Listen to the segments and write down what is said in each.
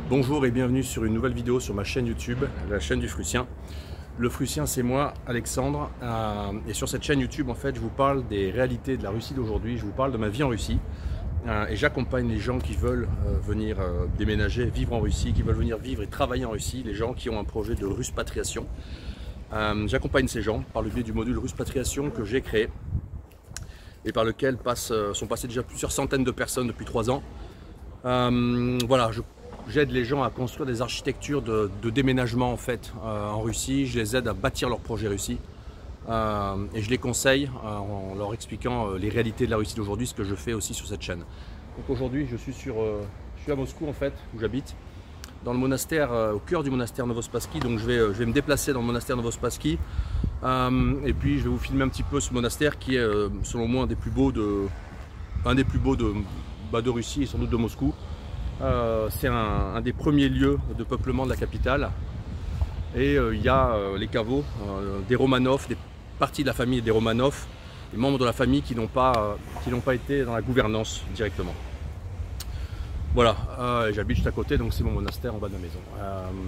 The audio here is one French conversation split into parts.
Bonjour et bienvenue sur une nouvelle vidéo sur ma chaîne YouTube, la chaîne du Frussien. Le Frussien, c'est moi, Alexandre, et sur cette chaîne YouTube, en fait, je vous parle des réalités de la Russie d'aujourd'hui, je vous parle de ma vie en Russie, et j'accompagne les gens qui veulent venir déménager, vivre en Russie, qui veulent venir vivre et travailler en Russie, les gens qui ont un projet de Ruspatriation. J'accompagne ces gens par le biais du module Ruspatriation que j'ai créé et par lequel sont passées déjà plusieurs centaines de personnes depuis 3 ans. Voilà, j'aide les gens à construire des architectures de déménagement en fait en Russie. Je les aide à bâtir leur projet Russie et je les conseille en leur expliquant les réalités de la Russie d'aujourd'hui, ce que je fais aussi sur cette chaîne. Donc aujourd'hui je suis à Moscou en fait, où j'habite, dans le monastère, au cœur du monastère Novospassky. Donc je vais me déplacer dans le monastère Novospassky et puis je vais vous filmer un petit peu ce monastère qui est selon moi un des plus beaux de Russie et sans doute de Moscou. C'est un des premiers lieux de peuplement de la capitale et il y a les caveaux des Romanov, des parties de la famille des Romanov, des membres de la famille qui n'ont pas été dans la gouvernance directement. Voilà, j'habite juste à côté, donc c'est mon monastère en bas de la maison.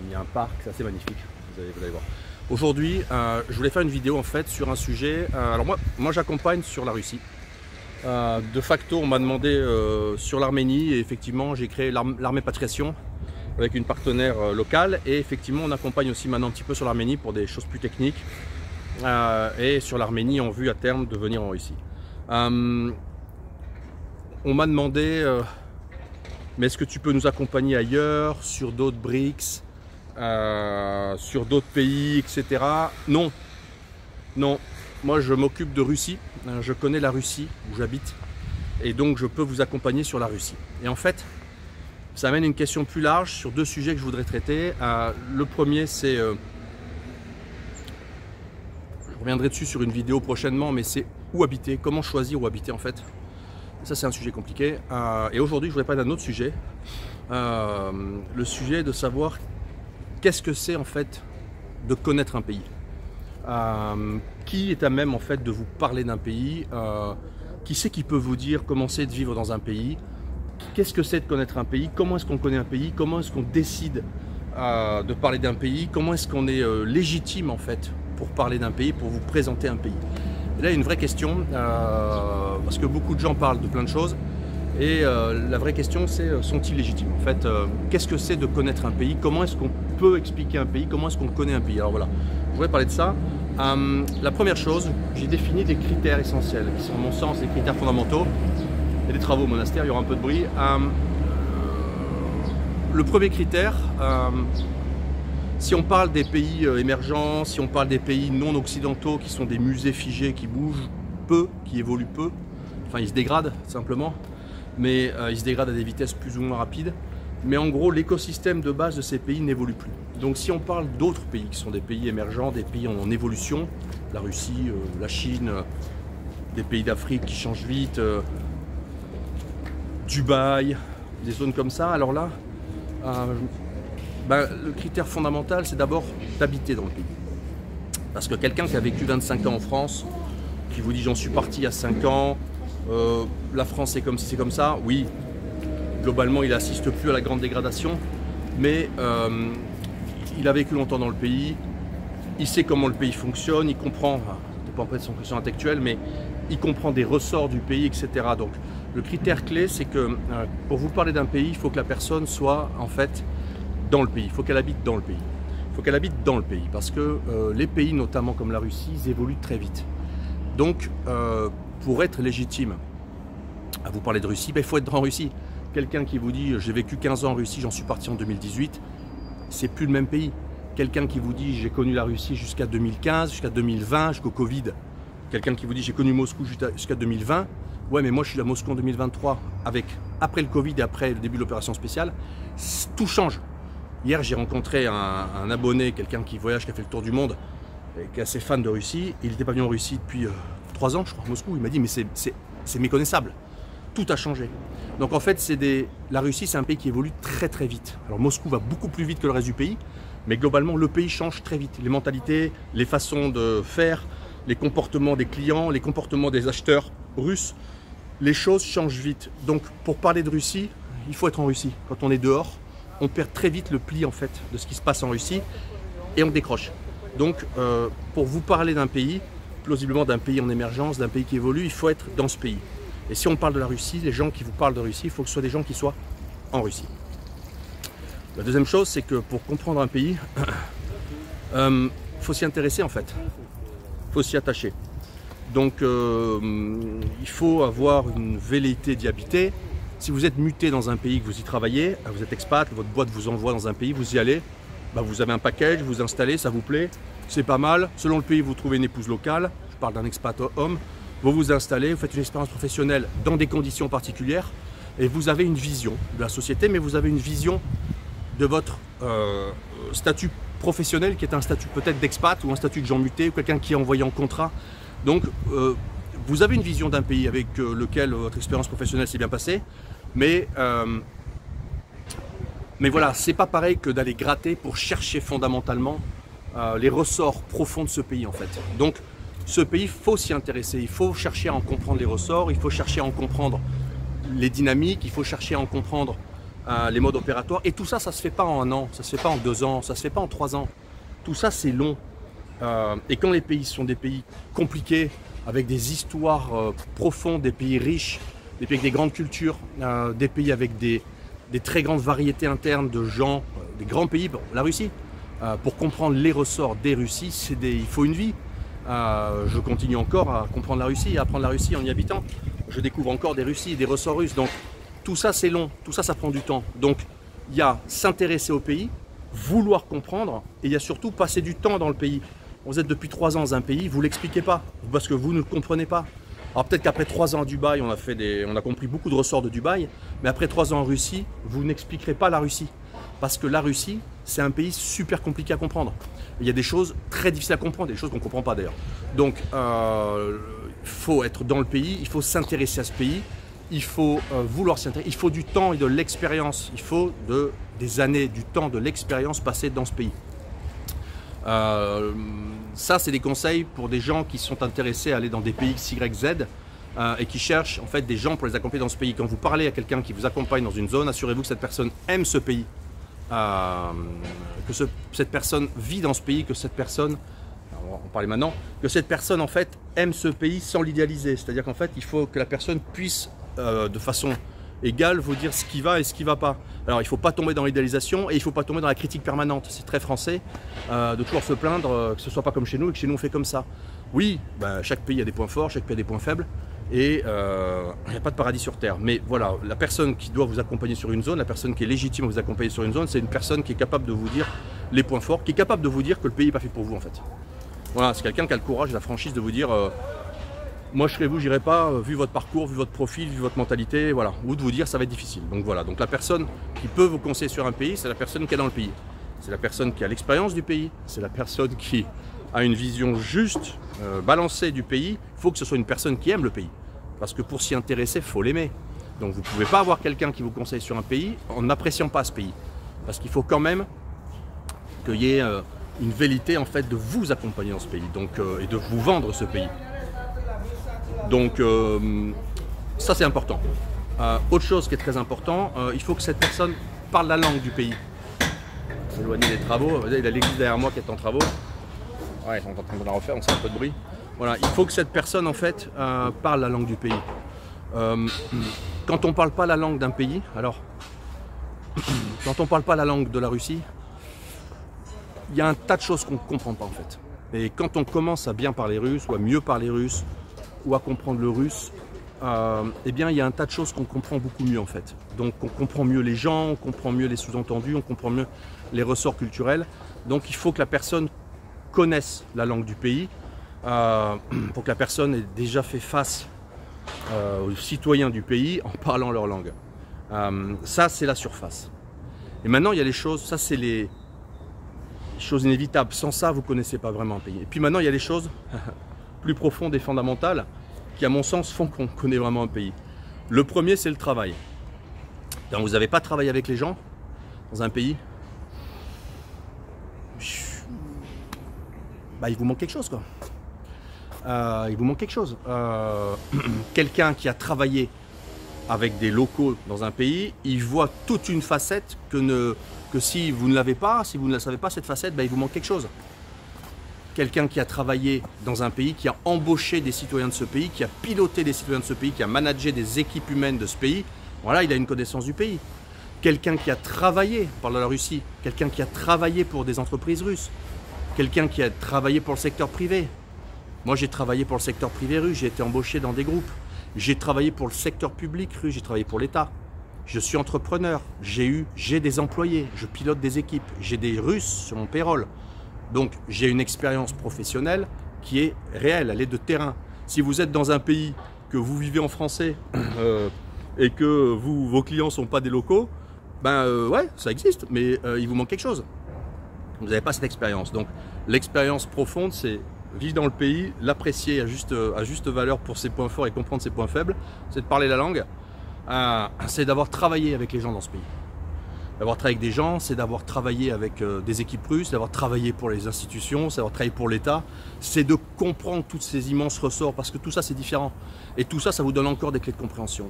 Il y a un parc, c'est assez magnifique, vous allez voir. Aujourd'hui, je voulais faire une vidéo en fait sur un sujet. Alors moi j'accompagne sur la Russie. De facto, on m'a demandé sur l'Arménie et effectivement j'ai créé l'Armépatriation avec une partenaire locale et effectivement on accompagne aussi maintenant un petit peu sur l'Arménie pour des choses plus techniques et sur l'Arménie en vue à terme de venir en Russie. On m'a demandé mais est-ce que tu peux nous accompagner ailleurs, sur d'autres BRICS, sur d'autres pays, etc. Non, non. Moi, je m'occupe de Russie, je connais la Russie où j'habite et donc je peux vous accompagner sur la Russie. Et en fait, ça amène une question plus large sur 2 sujets que je voudrais traiter. Le premier, c'est, je reviendrai dessus sur une vidéo prochainement, mais c'est où habiter, comment choisir où habiter en fait. Ça, c'est un sujet compliqué. Et aujourd'hui, je voudrais parler d'un autre sujet, le sujet de savoir qu'est-ce que c'est en fait de connaître un pays. Qui est à même en fait de vous parler d'un pays, qui c'est qui peut vous dire comment c'est de vivre dans un pays, qu'est-ce que c'est de connaître un pays, comment est-ce qu'on connaît un pays, comment est-ce qu'on décide de parler d'un pays, comment est-ce qu'on est légitime en fait pour parler d'un pays, pour vous présenter un pays. Et là il y a une vraie question, parce que beaucoup de gens parlent de plein de choses et la vraie question c'est sont-ils légitimes en fait, qu'est-ce que c'est de connaître un pays, comment est-ce qu'on peut expliquer un pays, comment est-ce qu'on connaît un pays. Alors voilà, je voudrais parler de ça. La première chose, j'ai défini des critères essentiels qui sont à mon sens des critères fondamentaux. Il y a des travaux au monastère, il y aura un peu de bruit. Le premier critère, si on parle des pays émergents, si on parle des pays non occidentaux qui sont des musées figés, qui bougent peu, qui évoluent peu, enfin ils se dégradent simplement, mais ils se dégradent à des vitesses plus ou moins rapides. Mais en gros, l'écosystème de base de ces pays n'évolue plus. Donc si on parle d'autres pays qui sont des pays émergents, des pays en évolution, la Russie, la Chine, des pays d'Afrique qui changent vite, Dubaï, des zones comme ça, alors là, le critère fondamental, c'est d'abord d'habiter dans le pays. Parce que quelqu'un qui a vécu 25 ans en France, qui vous dit j'en suis parti il y a 5 ans, la France c'est comme si c'est comme ça, oui. Globalement, il n'assiste plus à la grande dégradation, mais il a vécu longtemps dans le pays, il sait comment le pays fonctionne, il comprend, ça dépend pas de son question intellectuelle, mais il comprend des ressorts du pays, etc. Donc le critère clé, c'est que pour vous parler d'un pays, il faut que la personne soit en fait dans le pays, il faut qu'elle habite dans le pays. Il faut qu'elle habite dans le pays, parce que les pays, notamment comme la Russie, ils évoluent très vite. Donc pour être légitime à vous parler de Russie, il faut être en Russie. Quelqu'un qui vous dit j'ai vécu 15 ans en Russie, j'en suis parti en 2018, c'est plus le même pays. Quelqu'un qui vous dit j'ai connu la Russie jusqu'à 2015, jusqu'à 2020, jusqu'au Covid. Quelqu'un qui vous dit j'ai connu Moscou jusqu'à 2020, ouais mais moi je suis à Moscou en 2023, après le Covid et après le début de l'opération spéciale, tout change. Hier j'ai rencontré un abonné, quelqu'un qui voyage, qui a fait le tour du monde, et qui est assez fan de Russie. Il n'était pas venu en Russie depuis 3 ans je crois, à Moscou. Il m'a dit mais c'est méconnaissable. Tout a changé. Donc en fait, la Russie, c'est un pays qui évolue très très vite. Alors Moscou va beaucoup plus vite que le reste du pays, mais globalement, le pays change très vite. Les mentalités, les façons de faire, les comportements des clients, les comportements des acheteurs russes, les choses changent vite. Donc pour parler de Russie, il faut être en Russie. Quand on est dehors, on perd très vite le pli en fait de ce qui se passe en Russie et on décroche. Donc pour vous parler d'un pays, plausiblement d'un pays en émergence, d'un pays qui évolue, il faut être dans ce pays. Et si on parle de la Russie, les gens qui vous parlent de Russie, il faut que ce soit des gens qui soient en Russie. La deuxième chose, c'est que pour comprendre un pays, faut s'y intéresser en fait, faut s'y attacher. Donc il faut avoir une velléité d'y habiter. Si vous êtes muté dans un pays, que vous y travaillez, vous êtes expat, votre boîte vous envoie dans un pays, vous y allez, bah vous avez un package, vous installez, ça vous plaît, c'est pas mal. Selon le pays, vous trouvez une épouse locale, je parle d'un expat homme, vous vous installez, vous faites une expérience professionnelle dans des conditions particulières et vous avez une vision de la société, mais vous avez une vision de votre statut professionnel qui est un statut peut-être d'expat ou un statut de gens mutés ou quelqu'un qui est envoyé en contrat. Donc vous avez une vision d'un pays avec lequel votre expérience professionnelle s'est bien passée, mais voilà, c'est pas pareil que d'aller gratter pour chercher fondamentalement les ressorts profonds de ce pays en fait. Donc ce pays, il faut s'y intéresser, il faut chercher à en comprendre les ressorts, il faut chercher à en comprendre les dynamiques, il faut chercher à en comprendre les modes opératoires. Et tout ça, ça ne se fait pas en 1 an, ça ne se fait pas en 2 ans, ça ne se fait pas en 3 ans. Tout ça, c'est long. Et quand les pays sont des pays compliqués, avec des histoires profondes, des pays riches, des pays avec des grandes cultures, des pays avec des très grandes variétés internes de gens, des grands pays, bon, la Russie, pour comprendre les ressorts des Russies, il faut une vie. Je continue encore à comprendre la Russie, à apprendre la Russie en y habitant. Je découvre encore des Russies, des ressorts russes. Donc tout ça c'est long, tout ça ça prend du temps. Donc il y a s'intéresser au pays, vouloir comprendre, et il y a surtout passer du temps dans le pays. Vous êtes depuis 3 ans dans un pays, vous ne l'expliquez pas, parce que vous ne le comprenez pas. Alors peut-être qu'après 3 ans à Dubaï, on a compris beaucoup de ressorts de Dubaï, mais après 3 ans en Russie, vous n'expliquerez pas la Russie. Parce que la Russie, c'est un pays super compliqué à comprendre. Il y a des choses très difficiles à comprendre, des choses qu'on ne comprend pas d'ailleurs. Donc il faut être dans le pays, il faut s'intéresser à ce pays, il faut vouloir s'intéresser, il faut du temps et de l'expérience, il faut des années, du temps, de l'expérience passée dans ce pays. Ça, c'est des conseils pour des gens qui sont intéressés à aller dans des pays X, Y, Z et qui cherchent en fait des gens pour les accompagner dans ce pays. Quand vous parlez à quelqu'un qui vous accompagne dans une zone, assurez-vous que cette personne aime ce pays, que cette personne vit dans ce pays, que cette personne, on va en parler maintenant, que cette personne en fait aime ce pays sans l'idéaliser. C'est-à-dire qu'en fait, il faut que la personne puisse de façon égale vous dire ce qui va et ce qui ne va pas. Alors il ne faut pas tomber dans l'idéalisation et il ne faut pas tomber dans la critique permanente. C'est très français de toujours se plaindre que ce ne soit pas comme chez nous et que chez nous on fait comme ça. Oui, ben, chaque pays a des points forts, chaque pays a des points faibles et il n'y a pas de paradis sur terre. Mais voilà, la personne qui doit vous accompagner sur une zone, la personne qui est légitime à vous accompagner sur une zone, c'est une personne qui est capable de vous dire les points forts, qui est capable de vous dire que le pays n'est pas fait pour vous en fait. Voilà, c'est quelqu'un qui a le courage et la franchise de vous dire moi je serais vous, j'irai pas, vu votre parcours, vu votre profil, vu votre mentalité, voilà. Ou de vous dire ça va être difficile. Donc voilà, donc la personne qui peut vous conseiller sur un pays, c'est la personne qui est dans le pays. C'est la personne qui a l'expérience du pays, c'est la personne qui a une vision juste, balancée du pays. Il faut que ce soit une personne qui aime le pays. Parce que pour s'y intéresser, il faut l'aimer. Donc vous ne pouvez pas avoir quelqu'un qui vous conseille sur un pays en n'appréciant pas ce pays. Parce qu'il faut quand même qu'il y ait une velléité en fait de vous accompagner dans ce pays, donc, et de vous vendre ce pays. Donc ça c'est important. Autre chose qui est très important, il faut que cette personne parle la langue du pays. Éloigner des travaux, il y a l'église derrière moi qui est en travaux. Ouais, ils sont en train de la refaire, on sent un peu de bruit. Voilà, il faut que cette personne en fait parle la langue du pays. Quand on ne parle pas la langue d'un pays, alors quand on ne parle pas la langue de la Russie, il y a un tas de choses qu'on ne comprend pas en fait. Et quand on commence à bien parler russe ou à mieux parler russe, ou à comprendre le russe, eh bien il y a un tas de choses qu'on comprend beaucoup mieux en fait. Donc on comprend mieux les gens, on comprend mieux les sous-entendus, on comprend mieux les ressorts culturels. Donc il faut que la personne connaisse la langue du pays, pour que la personne ait déjà fait face aux citoyens du pays en parlant leur langue. Ça c'est la surface. Et maintenant il y a les choses, ça c'est les choses inévitables. Sans ça vous ne connaissez pas vraiment un pays. Et puis maintenant il y a les choses plus profondes et fondamentales qui à mon sens font qu'on connaît vraiment un pays. Le premier c'est le travail. Quand vous n'avez pas travaillé avec les gens dans un pays, bah, il vous manque quelque chose quoi. Il vous manque quelque chose. Quelqu'un qui a travaillé avec des locaux dans un pays, ils voient toute une facette que si vous ne l'avez pas, si vous ne la savez pas, cette facette, ben, il vous manque quelque chose. Quelqu'un qui a travaillé dans un pays, qui a embauché des citoyens de ce pays, qui a piloté des citoyens de ce pays, qui a managé des équipes humaines de ce pays, voilà, il a une connaissance du pays. Quelqu'un qui a travaillé, on parle de la Russie, quelqu'un qui a travaillé pour des entreprises russes, quelqu'un qui a travaillé pour le secteur privé. Moi, j'ai travaillé pour le secteur privé russe, j'ai été embauché dans des groupes. J'ai travaillé pour le secteur public russe, j'ai travaillé pour l'État. Je suis entrepreneur, j'ai des employés, je pilote des équipes, j'ai des Russes sur mon payroll. Donc, j'ai une expérience professionnelle qui est réelle, elle est de terrain. Si vous êtes dans un pays, que vous vivez en français et que vos clients ne sont pas des locaux, ouais, ça existe, mais il vous manque quelque chose. Vous n'avez pas cette expérience. Donc, l'expérience profonde, c'est vivre dans le pays, l'apprécier à juste valeur pour ses points forts et comprendre ses points faibles, c'est de parler la langue, c'est d'avoir travaillé avec les gens dans ce pays. D'avoir travaillé avec des gens, c'est d'avoir travaillé avec des équipes russes, d'avoir travaillé pour les institutions, c'est d'avoir travaillé pour l'État, c'est de comprendre tous ces immenses ressorts, parce que tout ça c'est différent. Et tout ça, ça vous donne encore des clés de compréhension.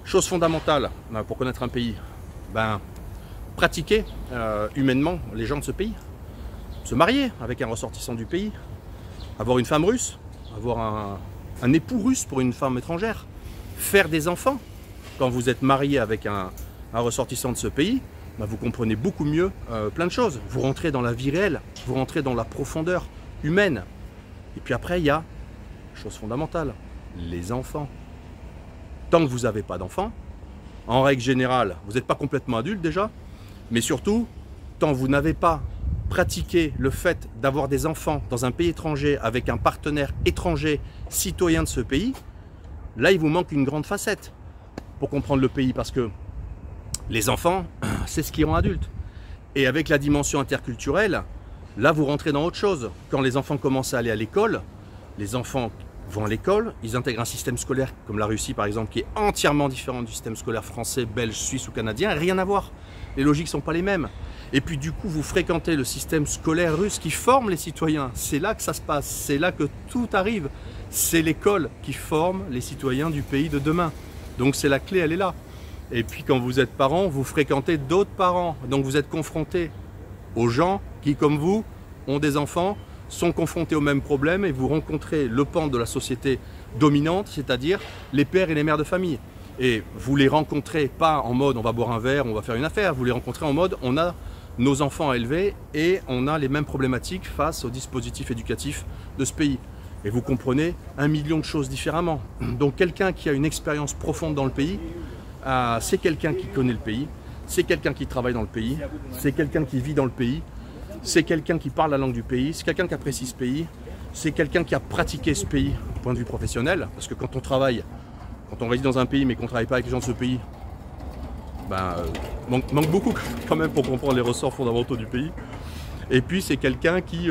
Chose fondamentale pour connaître un pays, pratiquer humainement les gens de ce pays, se marier avec un ressortissant du pays, avoir une femme russe, avoir un époux russe pour une femme étrangère, faire des enfants. Quand vous êtes marié avec un ressortissant de ce pays, vous comprenez beaucoup mieux plein de choses. Vous rentrez dans la vie réelle, vous rentrez dans la profondeur humaine. Et puis après, il y a, chose fondamentale, les enfants. Tant que vous n'avez pas d'enfants, en règle générale, vous n'êtes pas complètement adulte déjà, mais surtout, tant que vous n'avez pas pratiqué le fait d'avoir des enfants dans un pays étranger avec un partenaire étranger, citoyen de ce pays, là, il vous manque une grande facette pour comprendre le pays, parce que les enfants, c'est ce qui rend adulte. Et avec la dimension interculturelle, là, vous rentrez dans autre chose. Quand les enfants commencent à aller à l'école, les enfants vont à l'école, ils intègrent un système scolaire comme la Russie, par exemple, qui est entièrement différent du système scolaire français, belge, suisse ou canadien, rien à voir. Les logiques ne sont pas les mêmes. Et puis du coup, vous fréquentez le système scolaire russe qui forme les citoyens. C'est là que ça se passe, c'est là que tout arrive. C'est l'école qui forme les citoyens du pays de demain. Donc c'est la clé, elle est là. Et puis quand vous êtes parent, vous fréquentez d'autres parents. Donc vous êtes confrontés aux gens qui, comme vous, ont des enfants, sont confrontés aux mêmes problèmes, et vous rencontrez le pan de la société dominante, c'est-à-dire les pères et les mères de famille. Et vous les rencontrez pas en mode on va boire un verre, on va faire une affaire, vous les rencontrez en mode on a nos enfants à élever et on a les mêmes problématiques face au dispositif éducatif de ce pays. Et vous comprenez 1 million de choses différemment. Donc quelqu'un qui a une expérience profonde dans le pays, c'est quelqu'un qui connaît le pays, c'est quelqu'un qui travaille dans le pays, c'est quelqu'un qui vit dans le pays, c'est quelqu'un qui parle la langue du pays, c'est quelqu'un qui apprécie ce pays, c'est quelqu'un qui a pratiqué ce pays du point de vue professionnel, parce que quand on travaille, quand on réside dans un pays mais qu'on ne travaille pas avec les gens de ce pays, manque beaucoup quand même pour comprendre les ressorts fondamentaux du pays. Et puis c'est quelqu'un qui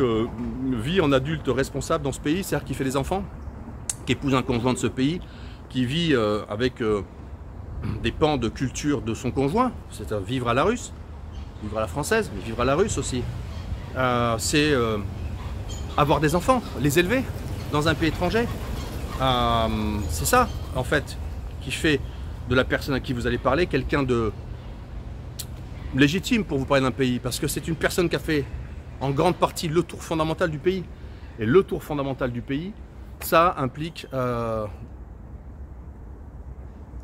vit en adulte responsable dans ce pays, c'est-à-dire qui fait des enfants, qui épouse un conjoint de ce pays, qui vit avec des pans de culture de son conjoint, c'est-à-dire vivre à la russe, vivre à la française, mais vivre à la russe aussi. C'est avoir des enfants, les élever dans un pays étranger. C'est ça, en fait, qui fait de la personne à qui vous allez parler quelqu'un de légitime pour vous parler d'un pays, parce que c'est une personne qui a fait en grande partie le tour fondamental du pays. Et le tour fondamental du pays, ça implique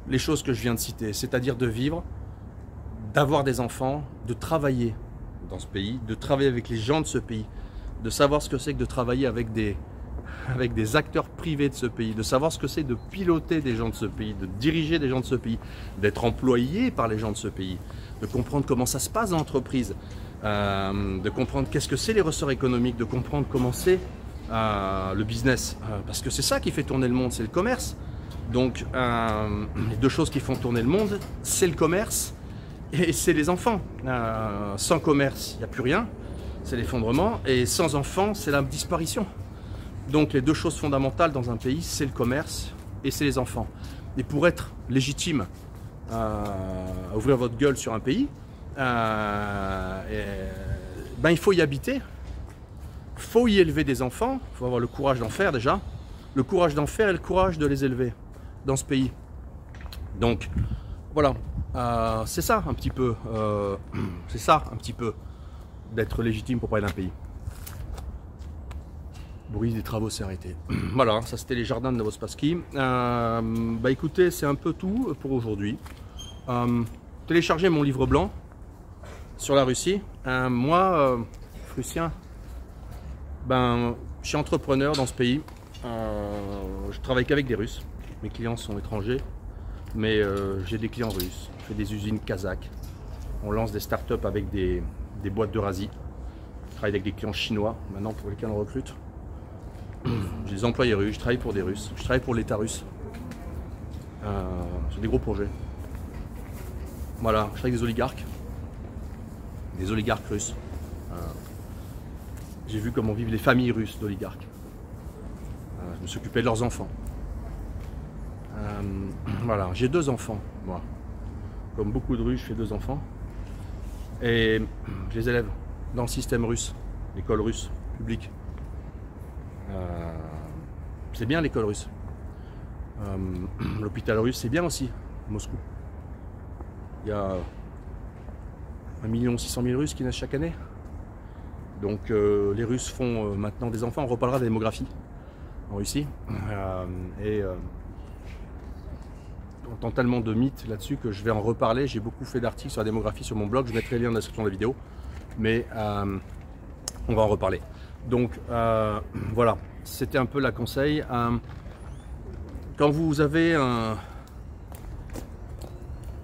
les choses que je viens de citer, c'est-à-dire de vivre, d'avoir des enfants, de travailler dans ce pays, de travailler avec les gens de ce pays, de savoir ce que c'est que de travailler avec des acteurs privés de ce pays, de savoir ce que c'est de piloter des gens de ce pays, de diriger des gens de ce pays, d'être employé par les gens de ce pays, de comprendre comment ça se passe dans l'entreprise, de comprendre qu'est-ce que c'est les ressorts économiques, de comprendre comment c'est le business, parce que c'est ça qui fait tourner le monde, c'est le commerce. Donc les deux choses qui font tourner le monde, c'est le commerce et c'est les enfants. Sans commerce, il n'y a plus rien, c'est l'effondrement, et sans enfants, c'est la disparition. Donc les deux choses fondamentales dans un pays, c'est le commerce et c'est les enfants. Et pour être légitime à ouvrir votre gueule sur un pays, il faut y habiter, il faut y élever des enfants, il faut avoir le courage d'en faire déjà, le courage d'en faire et le courage de les élever dans ce pays. Donc voilà, c'est ça un petit peu, c'est ça un petit peu d'être légitime pour parler d'un pays. Bruit des travaux s'est arrêté. Voilà, ça c'était les jardins de Novospassky. Bah écoutez, c'est un peu tout pour aujourd'hui. Téléchargez mon livre blanc sur la Russie. Moi, Prussien, ben, je suis entrepreneur dans ce pays. Je travaille qu'avec des Russes. Mes clients sont étrangers, mais j'ai des clients russes. Je fais des usines kazakhs. On lance des startups avec des boîtes d'Eurasie. Je travaille avec des clients chinois maintenant pour lesquels on recrute. J'ai des employés russes, je travaille pour des Russes, je travaille pour l'État russe. J'ai des gros projets. Voilà, je travaille avec des oligarques russes. J'ai vu comment vivent les familles russes d'oligarques. Je me suis occupé de leurs enfants. Voilà, j'ai 2 enfants, moi. Comme beaucoup de Russes, je fais 2 enfants. Et je les élève dans le système russe, l'école russe, publique. C'est bien l'école russe. L'hôpital russe, c'est bien aussi, Moscou. Il y a 1 600 000 Russes qui naissent chaque année. Donc les Russes font maintenant des enfants. On reparlera de la démographie en Russie. On entend tellement de mythes là-dessus que je vais en reparler. J'ai beaucoup fait d'articles sur la démographie sur mon blog. Je mettrai le lien dans la description de la vidéo. Mais on va en reparler. Donc voilà, c'était un peu la conseil. Quand vous avez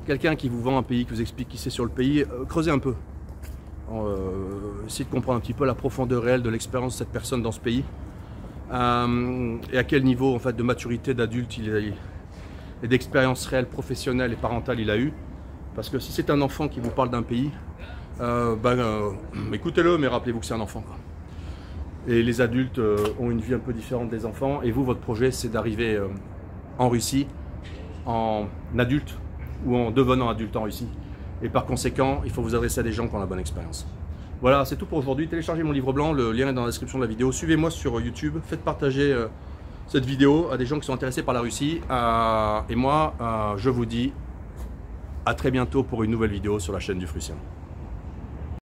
quelqu'un qui vous vend un pays, qui vous explique qui c'est sur le pays, creusez un peu. Essayez de comprendre un petit peu la profondeur réelle de l'expérience de cette personne dans ce pays. Et à quel niveau en fait, de maturité d'adulte et d'expérience réelle, professionnelle et parentale il a eu. Parce que si c'est un enfant qui vous parle d'un pays, écoutez-le, mais rappelez-vous que c'est un enfant, quoi. Et les adultes ont une vie un peu différente des enfants. Et vous, votre projet, c'est d'arriver en Russie en adulte ou en devenant adulte en Russie. Et par conséquent, il faut vous adresser à des gens qui ont la bonne expérience. Voilà, c'est tout pour aujourd'hui. Téléchargez mon livre blanc, le lien est dans la description de la vidéo. Suivez-moi sur YouTube, faites partager cette vidéo à des gens qui sont intéressés par la Russie. Et moi, je vous dis à très bientôt pour une nouvelle vidéo sur la chaîne du Prussien.